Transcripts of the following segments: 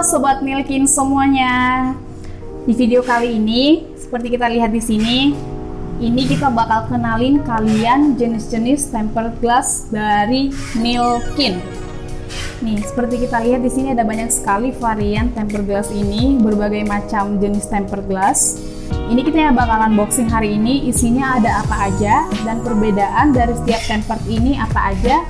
Sobat Nilkin semuanya. Di video kali ini, seperti kita lihat di sini, ini kita bakal kenalin kalian jenis-jenis tempered glass dari Nilkin. Nih, seperti kita lihat di sini ada banyak sekali varian tempered glass ini, berbagai macam jenis tempered glass. Ini kita yang bakal unboxing hari ini, isinya ada apa aja dan perbedaan dari setiap tempered ini apa aja,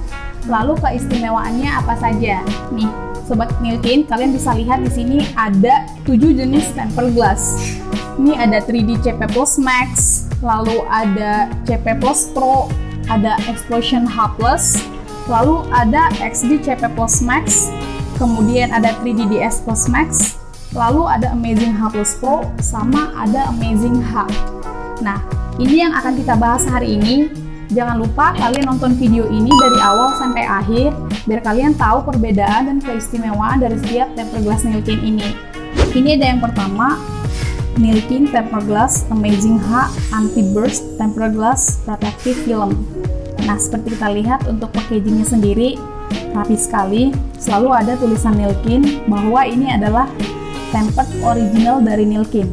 lalu keistimewaannya apa saja. Nih, Sobat Nilkin, kalian bisa lihat di sini ada 7 jenis tempered glass. Ini ada 3D CP Plus Max, lalu ada CP Plus Pro, ada Explosion H Plus, lalu ada XD CP Plus Max, kemudian ada 3D DS Plus Max, lalu ada Amazing H Plus Pro, sama ada Amazing H. Nah, ini yang akan kita bahas hari ini. Jangan lupa kalian nonton video ini dari awal sampai akhir, biar kalian tahu perbedaan dan keistimewaan dari setiap tempered glass Nilkin ini. Ini ada yang pertama, Nilkin Tempered Glass Amazing H Anti-Burst Tempered Glass Protective Film. Nah, seperti kita lihat untuk packagingnya sendiri, rapi sekali. Selalu ada tulisan Nilkin bahwa ini adalah tempered original dari Nilkin.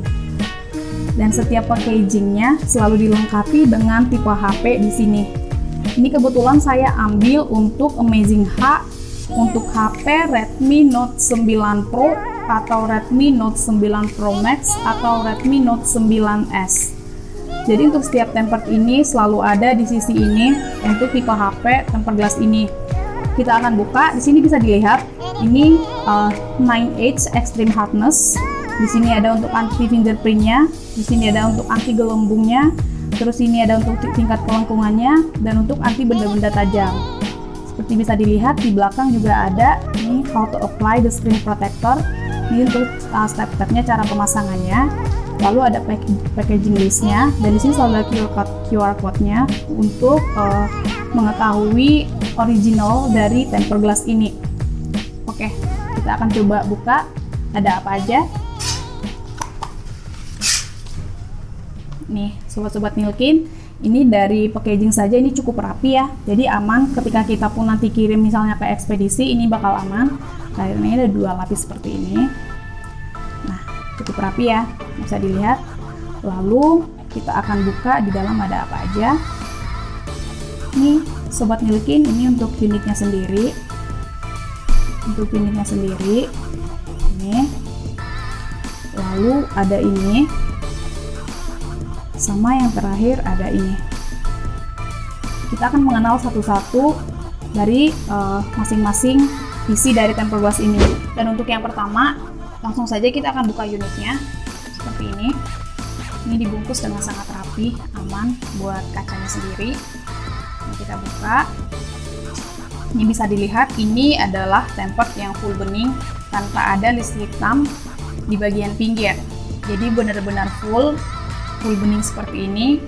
Dan setiap packagingnya selalu dilengkapi dengan tipe HP di sini. Ini kebetulan saya ambil untuk Amazing H untuk HP Redmi Note 9 Pro atau Redmi Note 9 Pro Max atau Redmi Note 9S. Jadi untuk setiap tempered ini selalu ada di sisi ini untuk tipe HP tempered glass ini. Kita akan buka. Di sini bisa dilihat ini 9H Extreme Hardness. Di sini ada untuk anti fingerprintnya, di sini ada untuk anti gelembungnya, terus ini ada untuk tingkat kelengkungannya, dan untuk anti benda-benda tajam. Seperti bisa dilihat di belakang juga ada ini how to apply the screen protector. Ini untuk step-stepnya cara pemasangannya. Lalu ada packaging listnya, dan di sini selalu ada QR code-nya untuk mengetahui original dari tempered glass ini. Oke, kita akan coba buka. Ada apa aja? Nih, sobat-sobat Nilkin, ini dari packaging saja ini cukup rapi ya, jadi aman ketika kita pun nanti kirim misalnya ke ekspedisi, ini bakal aman karena ini ada 2 lapis seperti ini. Nah, cukup rapi ya, bisa dilihat. Lalu kita akan buka di dalam ada apa aja. Nih, sobat Nilkin, ini untuk unitnya sendiri. Untuk unitnya sendiri ini, lalu ada ini, sama yang terakhir ada ini. Kita akan mengenal satu-satu dari masing-masing isi dari tempered glass ini. Dan untuk yang pertama, langsung saja kita akan buka unitnya seperti ini. Ini dibungkus dengan sangat rapi, aman buat kacanya sendiri. Ini kita buka. Ini bisa dilihat ini adalah tempered yang full bening tanpa ada list hitam di bagian pinggir. Jadi benar-benar full bening seperti ini.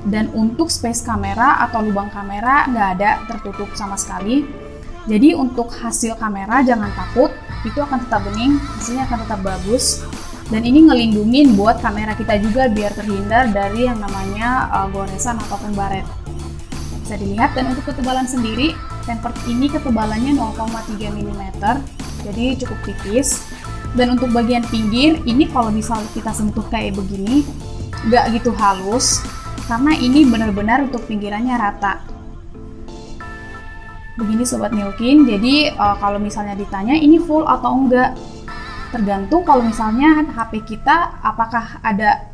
Dan untuk space kamera atau lubang kamera nggak ada, tertutup sama sekali. Jadi untuk hasil kamera jangan takut, itu akan tetap bening, hasilnya akan tetap bagus. Dan ini ngelindungin buat kamera kita juga biar terhindar dari yang namanya goresan ataupun baret. Bisa dilihat. Dan untuk ketebalan sendiri, tempered ini ketebalannya 0,3 mm, jadi cukup tipis. Dan untuk bagian pinggir, ini kalau misalnya kita sentuh kayak begini, nggak gitu halus, karena ini benar-benar untuk pinggirannya rata. Begini sobat Nilkin, jadi kalau misalnya ditanya ini full atau enggak, tergantung kalau misalnya HP kita apakah ada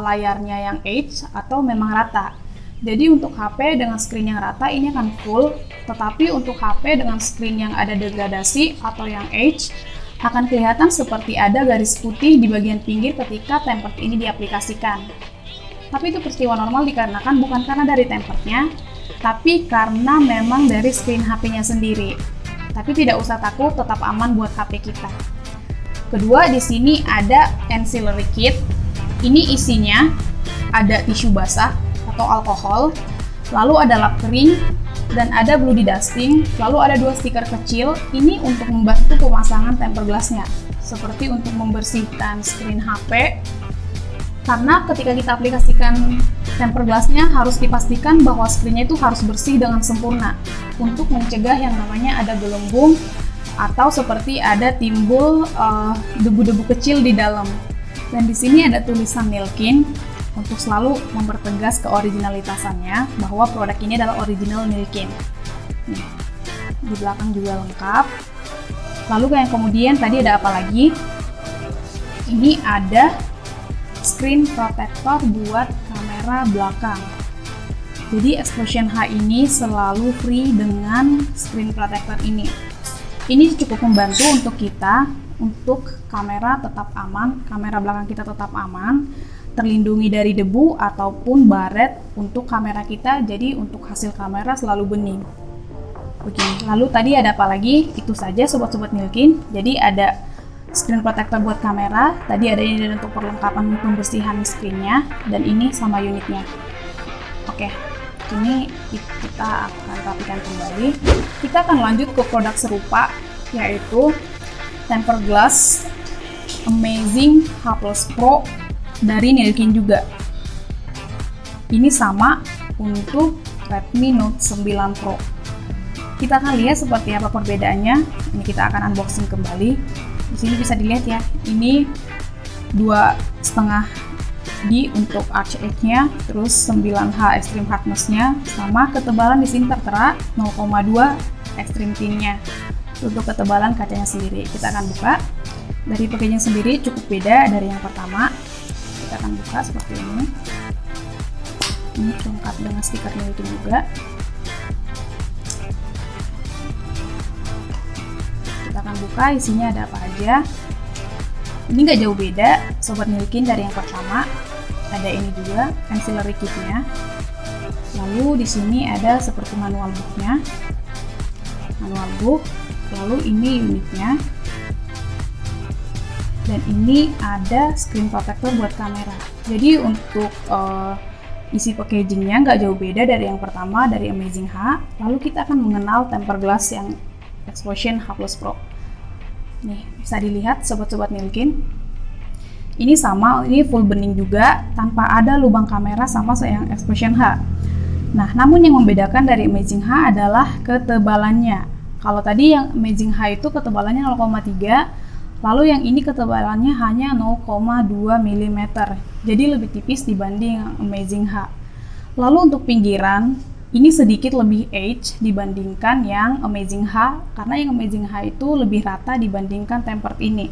layarnya yang H atau memang rata. Jadi untuk HP dengan screen yang rata ini akan full, tetapi untuk HP dengan screen yang ada degradasi atau yang H akan kelihatan seperti ada garis putih di bagian pinggir ketika tempered ini diaplikasikan. Tapi itu peristiwa normal dikarenakan bukan karena dari temperednya, tapi karena memang dari screen HP-nya sendiri. Tapi tidak usah takut, tetap aman buat HP kita. Kedua, di sini ada ancillary kit. Ini isinya ada tisu basah atau alkohol, lalu ada lap kering, dan ada blue dusting, lalu ada 2 stiker kecil. Ini untuk membantu pemasangan tempered glass-nya, seperti untuk membersihkan screen HP, karena ketika kita aplikasikan tempered glass-nya harus dipastikan bahwa screen-nya itu harus bersih dengan sempurna untuk mencegah yang namanya ada gelembung atau seperti ada timbul debu-debu kecil di dalam. Dan di sini ada tulisan Nilkin untuk selalu mempertegas keoriginalitasannya bahwa produk ini adalah original Nilkin. Nih, di belakang juga lengkap. Lalu yang kemudian tadi ada apa lagi? Ini ada screen protector buat kamera belakang. Jadi Explosion H ini selalu free dengan screen protector ini. Ini cukup membantu untuk kita, untuk kamera tetap aman, kamera belakang kita tetap aman, terlindungi dari debu ataupun baret untuk kamera kita, jadi untuk hasil kamera selalu bening. Begini. Lalu tadi ada apa lagi? Itu saja sobat-sobat Nilkin. Jadi ada screen protector buat kamera, tadi ada ini untuk perlengkapan pembersihan screennya, dan ini sama unitnya. Oke. Ini kita akan rapikan kembali. Kita akan lanjut ke produk serupa, yaitu tempered glass Amazing H+ Pro dari Nilkin juga. Ini sama untuk Redmi Note 9 Pro. Kita akan lihat seperti apa perbedaannya. Ini kita akan unboxing kembali. Di sini bisa dilihat ya, ini 2,5 D untuk arch edge-nya, terus 9H extreme hardness-nya, sama ketebalan di sini tertera 0,2 extreme thin-nya. Untuk ketebalan kacanya sendiri, kita akan buka. Dari packaging sendiri cukup beda dari yang pertama. Kita akan buka seperti ini. Ini lengkap dengan stiker Nilkin juga. Kita akan buka, isinya ada apa aja. Ini nggak jauh beda, sobat Nilkin, dari yang pertama. Ada ini juga ancillary kit-nya. Lalu di sini ada seperti manual book-nya. Manual book. Lalu ini unitnya. Dan ini ada screen protector buat kamera. Jadi untuk isi packagingnya nggak jauh beda dari yang pertama, dari Amazing H. Lalu kita akan mengenal tempered glass yang Explosion H+ Pro. Nih, bisa dilihat sobat-sobat Nilkin. Ini sama, ini full bening juga, tanpa ada lubang kamera sama yang Explosion H. Nah, namun yang membedakan dari Amazing H adalah ketebalannya. Kalau tadi yang Amazing H itu ketebalannya 0,3, lalu yang ini ketebalannya hanya 0,2 mm. Jadi lebih tipis dibanding yang Amazing H. Lalu untuk pinggiran, ini sedikit lebih edge dibandingkan yang Amazing H, karena yang Amazing H itu lebih rata dibandingkan tempered ini.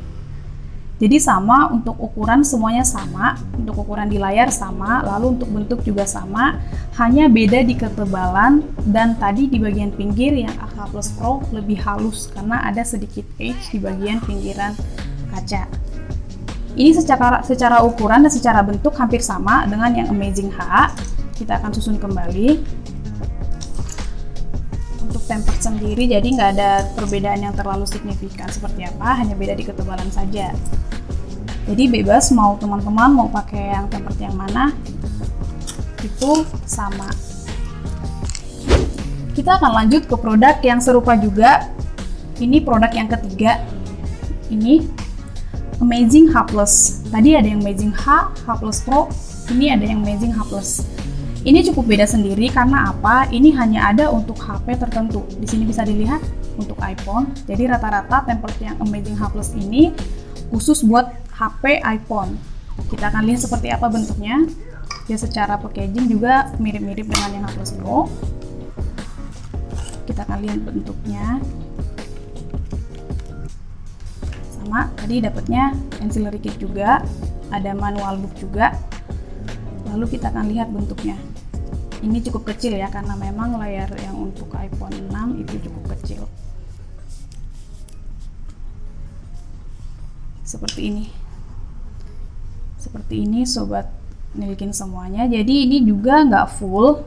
Jadi sama, untuk ukuran semuanya sama, untuk ukuran di layar sama, lalu untuk bentuk juga sama, hanya beda di ketebalan, dan tadi di bagian pinggir yang H+ Pro lebih halus karena ada sedikit edge di bagian pinggiran kaca. Ini secara ukuran dan secara bentuk hampir sama dengan yang Amazing H. Kita akan susun kembali. Untuk tempered sendiri jadi nggak ada perbedaan yang terlalu signifikan seperti apa, hanya beda di ketebalan saja. Jadi bebas mau teman-teman mau pakai yang tempered yang mana, itu sama. Kita akan lanjut ke produk yang serupa juga. Ini produk yang ketiga. Ini Amazing H+. Tadi ada yang Amazing H+, Pro, ini ada yang Amazing H+. Ini cukup beda sendiri karena apa? Ini hanya ada untuk HP tertentu. Di sini bisa dilihat untuk iPhone. Jadi rata-rata tempered yang Amazing H+ ini khusus buat HP iPhone. Kita akan lihat seperti apa bentuknya. Ya, secara packaging juga mirip-mirip dengan yang H+ Pro. Kita akan lihat bentuknya. Sama, tadi dapatnya ancillary kit juga, ada manual book juga. Lalu kita akan lihat bentuknya. Ini cukup kecil ya, karena memang layar yang untuk iPhone 6 itu cukup kecil. Seperti ini sobat Nilkin semuanya. Jadi ini juga nggak full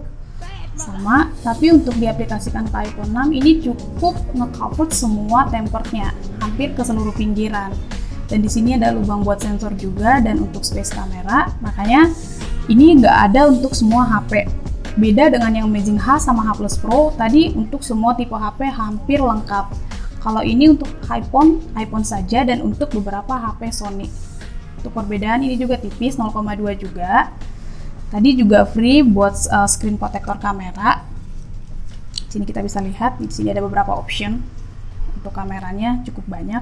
sama, tapi untuk diaplikasikan ke iPhone 6 ini cukup nge-cover semua temperednya, hampir ke seluruh pinggiran. Dan di sini ada lubang buat sensor juga dan untuk space kamera. Makanya ini nggak ada untuk semua HP. Beda dengan yang Amazing H sama H+ Pro, tadi untuk semua tipe HP hampir lengkap. Kalau ini untuk iPhone saja dan untuk beberapa HP Sony. Untuk perbedaan ini juga tipis, 0,2 juga. Tadi juga free buat screen protector kamera. Sini kita bisa lihat, di sini ada beberapa option untuk kameranya cukup banyak.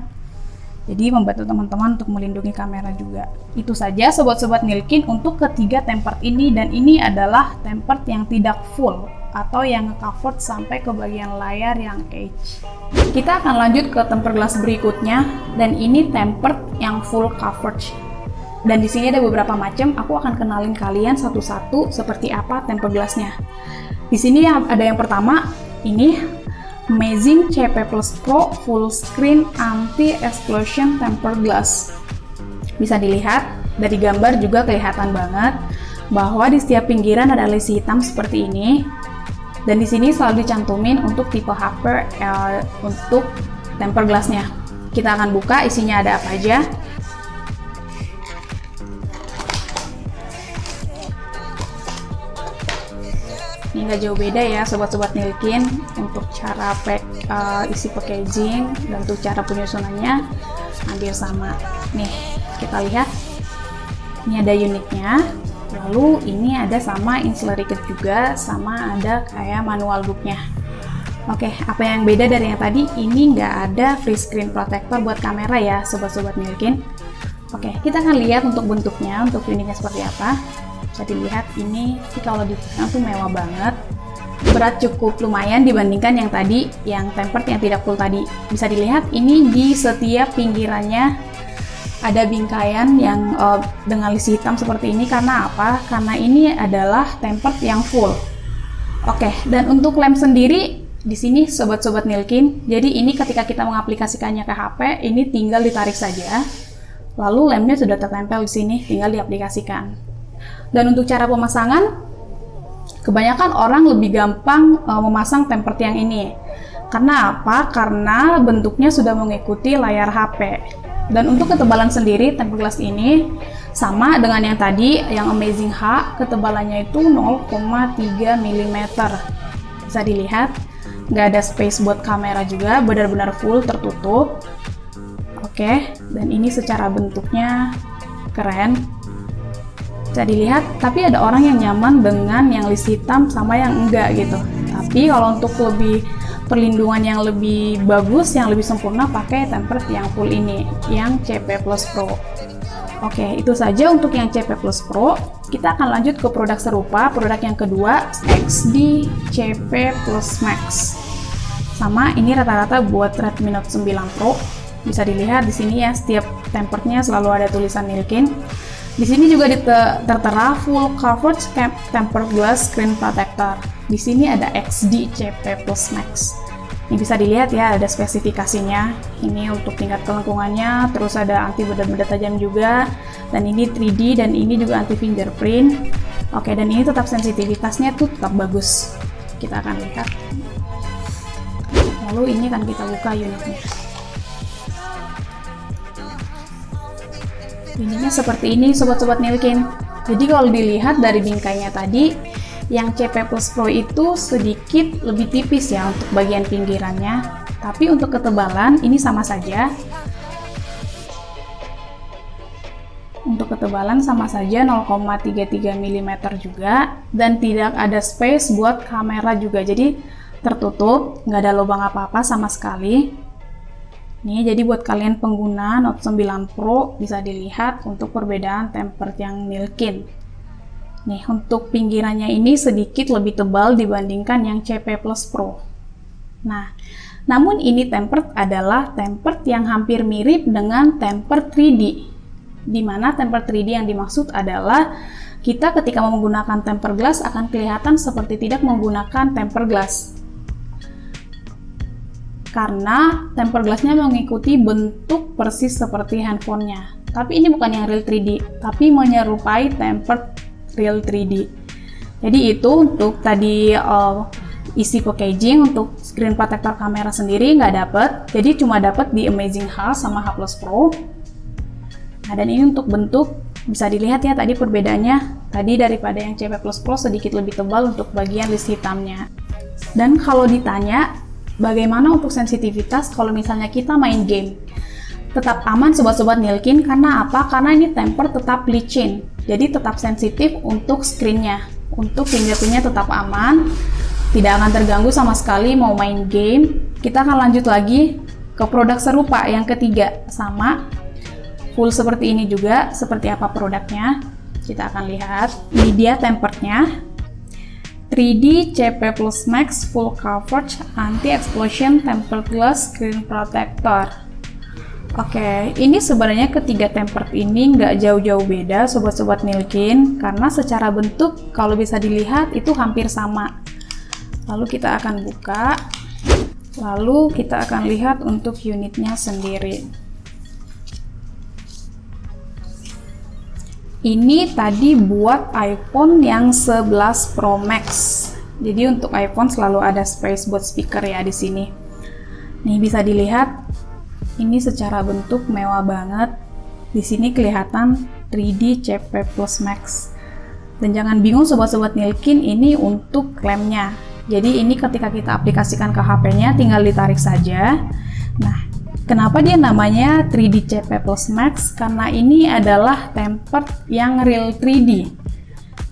Jadi membantu teman-teman untuk melindungi kamera juga. Itu saja sobat-sobat Nilkin untuk ketiga tempered ini, dan ini adalah tempered yang tidak full atau yang covered sampai ke bagian layar yang edge. Kita akan lanjut ke tempered glass berikutnya, dan ini tempered yang full coverage. Dan di sini ada beberapa macam, aku akan kenalin kalian satu-satu seperti apa tempered glassnya. Di sini ada yang pertama, ini Amazing CP Plus Pro Full Screen Anti-Explosion Tempered Glass. Bisa dilihat dari gambar juga kelihatan banget bahwa di setiap pinggiran ada lesi hitam seperti ini. Dan di sini selalu dicantumin untuk tipe HP untuk tempered glassnya. Kita akan buka isinya ada apa aja. Ini nggak jauh beda ya sobat-sobat Nilkin untuk cara isi packaging dan untuk cara penyusunannya hampir sama. Nih kita lihat, ini ada unitnya, lalu ini ada sama ancillary kit juga, sama ada kayak manual booknya. Oke, apa yang beda dari yang tadi? Ini nggak ada free screen protector buat kamera ya sobat-sobat Nilkin. Oke, kita akan lihat untuk bentuknya, untuk unitnya seperti apa. Bisa dilihat ini sih kalau dipegang tuh mewah banget. Berat cukup lumayan dibandingkan yang tadi, yang tempered yang tidak full tadi. Bisa dilihat ini di setiap pinggirannya ada bingkaian yang dengan lesi hitam seperti ini. Karena apa? Karena ini adalah tempered yang full. Oke, dan untuk lem sendiri di sini sobat-sobat Nilkin. Jadi ini ketika kita mengaplikasikannya ke HP, ini tinggal ditarik saja. Lalu lemnya sudah tertempel di sini, tinggal diaplikasikan. Dan untuk cara pemasangan, kebanyakan orang lebih gampang memasang tempered yang ini. Karena apa? Karena bentuknya sudah mengikuti layar HP. Dan untuk ketebalan sendiri, tempered glass ini sama dengan yang tadi, yang Amazing H, ketebalannya itu 0,3 mm. Bisa dilihat, nggak ada space buat kamera juga, benar-benar full tertutup. Oke, dan ini secara bentuknya keren. Bisa dilihat, tapi ada orang yang nyaman dengan yang list hitam sama yang enggak gitu. Tapi kalau untuk lebih perlindungan yang lebih bagus, yang lebih sempurna, pakai tempered yang full ini, yang CP Plus Pro. Oke, itu saja untuk yang CP Plus Pro. Kita akan lanjut ke produk serupa, produk yang kedua, XD CP Plus Max. Sama, ini rata-rata buat Redmi Note 9 Pro. Bisa dilihat di sini ya, setiap temperednya selalu ada tulisan Nilkin. Di sini juga tertera full coverage tempered glass screen protector. Di sini ada XD CP Plus Max. Ini bisa dilihat ya, ada spesifikasinya. Ini untuk tingkat kelengkungannya, terus ada anti benda-benda tajam juga. Dan ini 3D dan ini juga anti fingerprint. Oke, dan ini tetap sensitivitasnya tuh tetap bagus. Kita akan lihat. Lalu ini akan kita buka unitnya. Unitnya seperti ini sobat-sobat Nilkin. Jadi kalau dilihat dari bingkainya tadi, yang CP Plus Pro itu sedikit lebih tipis ya untuk bagian pinggirannya. Tapi untuk ketebalan ini sama saja. Untuk ketebalan sama saja 0,33 mm juga, dan tidak ada space buat kamera juga. Jadi tertutup, nggak ada lubang apa-apa sama sekali. Nih, jadi buat kalian pengguna Note 9 Pro bisa dilihat untuk perbedaan tempered yang Nilkin. Nih, untuk pinggirannya ini sedikit lebih tebal dibandingkan yang CP Plus Pro. Nah, namun ini tempered adalah tempered yang hampir mirip dengan tempered 3D. Di mana tempered 3D yang dimaksud adalah kita ketika menggunakan tempered glass akan kelihatan seperti tidak menggunakan tempered glass. Karena tempered glassnya mengikuti bentuk persis seperti handphonenya. Tapi ini bukan yang real 3D, tapi menyerupai tempered real 3D. Jadi itu untuk tadi isi packaging, untuk screen protector kamera sendiri nggak dapet. Jadi cuma dapet di Amazing H sama H Plus Pro. Nah, dan ini untuk bentuk bisa dilihat ya tadi perbedaannya. Tadi daripada yang CP Plus Pro sedikit lebih tebal untuk bagian list hitamnya. Dan kalau ditanya bagaimana untuk sensitivitas kalau misalnya kita main game? Tetap aman sobat-sobat Nilkin, karena apa? Karena ini tempered tetap licin, jadi tetap sensitif untuk screen-nya. Untuk fingerprint-nya tetap aman, tidak akan terganggu sama sekali mau main game. Kita akan lanjut lagi ke produk serupa yang ketiga, sama full seperti ini juga. Seperti apa produknya? Kita akan lihat. Ini dia temperednya. 3D CP Plus Max Full Coverage Anti-Explosion Tempered Glass Screen Protector. Oke, ini sebenarnya ketiga tempered ini nggak jauh-jauh beda sobat-sobat Nilkin, karena secara bentuk kalau bisa dilihat itu hampir sama. Lalu kita akan buka, lalu kita akan lihat untuk unitnya sendiri. Ini tadi buat iPhone yang 11 Pro Max. Jadi untuk iPhone selalu ada space buat speaker ya di sini. Nih bisa dilihat, ini secara bentuk mewah banget. Di sini kelihatan 3D CP Plus Max. Dan jangan bingung sobat-sobat Nilkin, ini untuk lemnya. Jadi ini ketika kita aplikasikan ke HP-nya tinggal ditarik saja. Nah, kenapa dia namanya 3D CP Plus Max? Karena ini adalah tempered yang real 3D.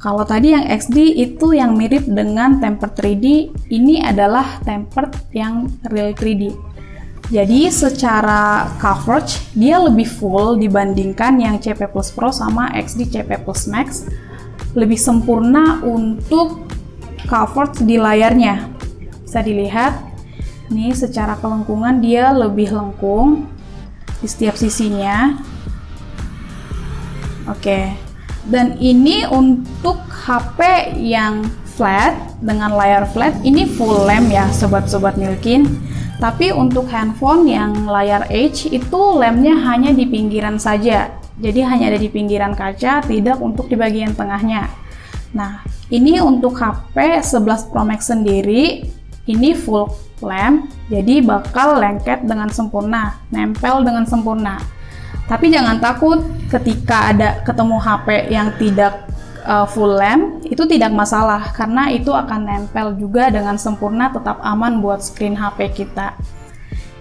Kalau tadi yang XD itu yang mirip dengan tempered 3D, ini adalah tempered yang real 3D. Jadi secara coverage dia lebih full dibandingkan yang CP Plus Pro sama XD CP Plus Max. Lebih sempurna untuk coverage di layarnya. Bisa dilihat nih, secara kelengkungan dia lebih lengkung di setiap sisinya. Oke. Dan ini untuk HP yang flat dengan layar flat, ini full lamp ya sobat-sobat Nilkin. Tapi untuk handphone yang layar H itu lampnya hanya di pinggiran saja. Jadi hanya ada di pinggiran kaca, tidak untuk di bagian tengahnya. Nah, ini untuk HP 11 Pro Max sendiri, ini full lamp, jadi bakal lengket dengan sempurna, nempel dengan sempurna. Tapi jangan takut ketika ada ketemu HP yang tidak full lamp, itu tidak masalah, karena itu akan nempel juga dengan sempurna, tetap aman buat screen HP kita.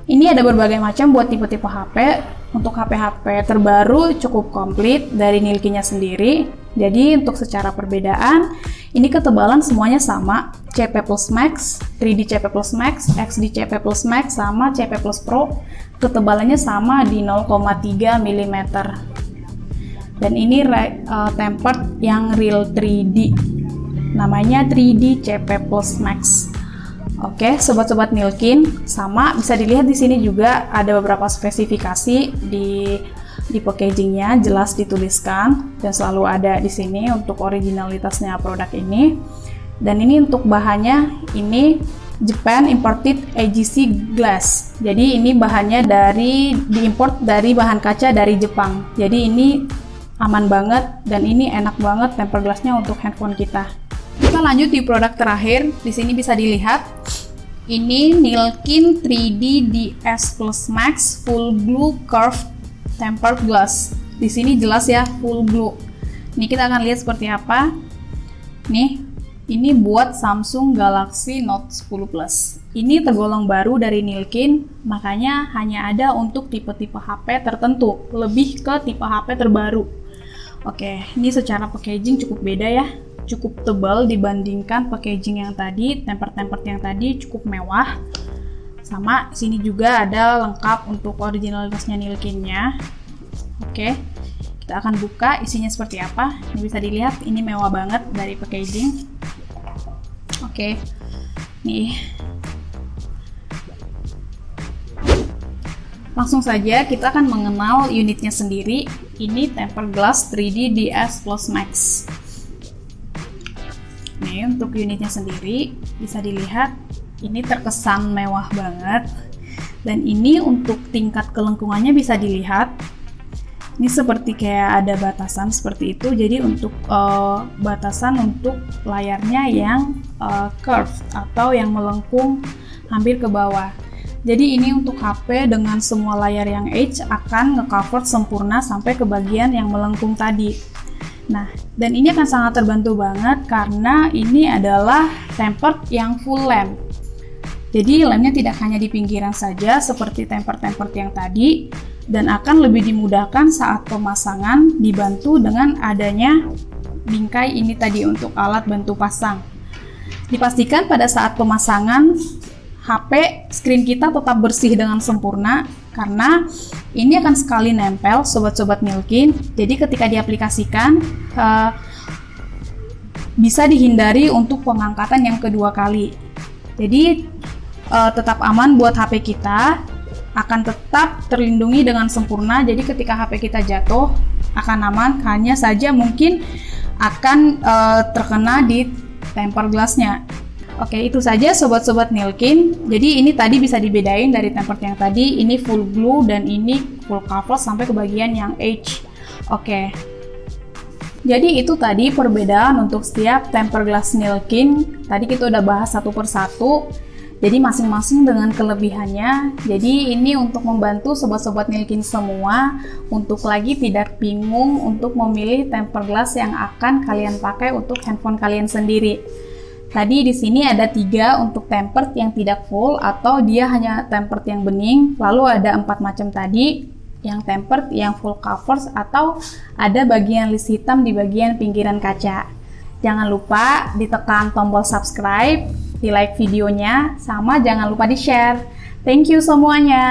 Ini ada berbagai macam buat tipe-tipe HP. Untuk HP-HP terbaru cukup komplit dari Nilkin-nya sendiri. Jadi untuk secara perbedaan, ini ketebalan semuanya sama, CP Plus Max, 3D CP Plus Max, XD CP Plus Max, sama CP Plus Pro, ketebalannya sama di 0,3 mm. Dan ini tempered yang real 3D, namanya 3D CP Plus Max. Oke, sobat-sobat Nilkin, sama bisa dilihat di sini juga ada beberapa spesifikasi di packagingnya, jelas dituliskan dan selalu ada di sini untuk originalitasnya produk ini. Dan ini untuk bahannya, ini Japan Imported AGC Glass. Jadi ini bahannya diimport dari bahan kaca dari Jepang. Jadi ini aman banget dan ini enak banget tempered glassnya untuk handphone kita. Kita lanjut di produk terakhir. Di sini bisa dilihat, ini Nilkin 3D DS Plus Max Full Blue Curved Tempered Glass. Di sini jelas ya full blue. Ini kita akan lihat seperti apa. Nih, ini buat Samsung Galaxy Note 10 Plus. Ini tergolong baru dari Nilkin, makanya hanya ada untuk tipe-tipe HP tertentu, lebih ke tipe HP terbaru. Oke, ini secara packaging cukup beda ya. Cukup tebal dibandingkan packaging yang tadi, tempered yang tadi cukup mewah. Sama sini juga ada lengkap untuk originalitasnya Nilkin-nya. Oke, kita akan buka isinya seperti apa. Ini bisa dilihat, ini mewah banget dari packaging. Oke, nih. Langsung saja kita akan mengenal unitnya sendiri. Ini tempered glass 3D DS Plus Max. Nih, untuk unitnya sendiri bisa dilihat ini terkesan mewah banget. Dan ini untuk tingkat kelengkungannya bisa dilihat. Ini seperti kayak ada batasan seperti itu. Jadi untuk batasan untuk layarnya yang curved atau yang melengkung hampir ke bawah. Jadi ini untuk HP dengan semua layar yang H akan nge-cover sempurna sampai ke bagian yang melengkung tadi. Nah, dan ini akan sangat terbantu banget karena ini adalah tempered yang full lamp. Jadi lampnya tidak hanya di pinggiran saja seperti tempered yang tadi, dan akan lebih dimudahkan saat pemasangan dibantu dengan adanya bingkai ini tadi untuk alat bantu pasang. Dipastikan pada saat pemasangan HP screen kita tetap bersih dengan sempurna, karena ini akan sekali nempel sobat-sobat Milkin. Jadi ketika diaplikasikan bisa dihindari untuk pengangkatan yang kedua kali. Jadi tetap aman buat HP kita, akan tetap terlindungi dengan sempurna. Jadi ketika HP kita jatuh akan aman, hanya saja mungkin akan terkena di tempered glassnya. Oke, itu saja sobat-sobat Milkin. Jadi ini tadi bisa dibedain dari tempered yang tadi, ini full glue dan ini full cover sampai ke bagian yang edge. Oke. Jadi itu tadi perbedaan untuk setiap tempered glass Milkin. Tadi kita udah bahas satu persatu. Jadi masing-masing dengan kelebihannya. Jadi ini untuk membantu sobat-sobat Milkin semua untuk lagi tidak bingung untuk memilih tempered glass yang akan kalian pakai untuk handphone kalian sendiri. Tadi di sini ada 3 untuk tempered yang tidak full atau dia hanya tempered yang bening. Lalu ada 4 macam tadi, yang tempered, yang full covers, atau ada bagian list hitam di bagian pinggiran kaca. Jangan lupa ditekan tombol subscribe, di like videonya, sama jangan lupa di share. Thank you semuanya.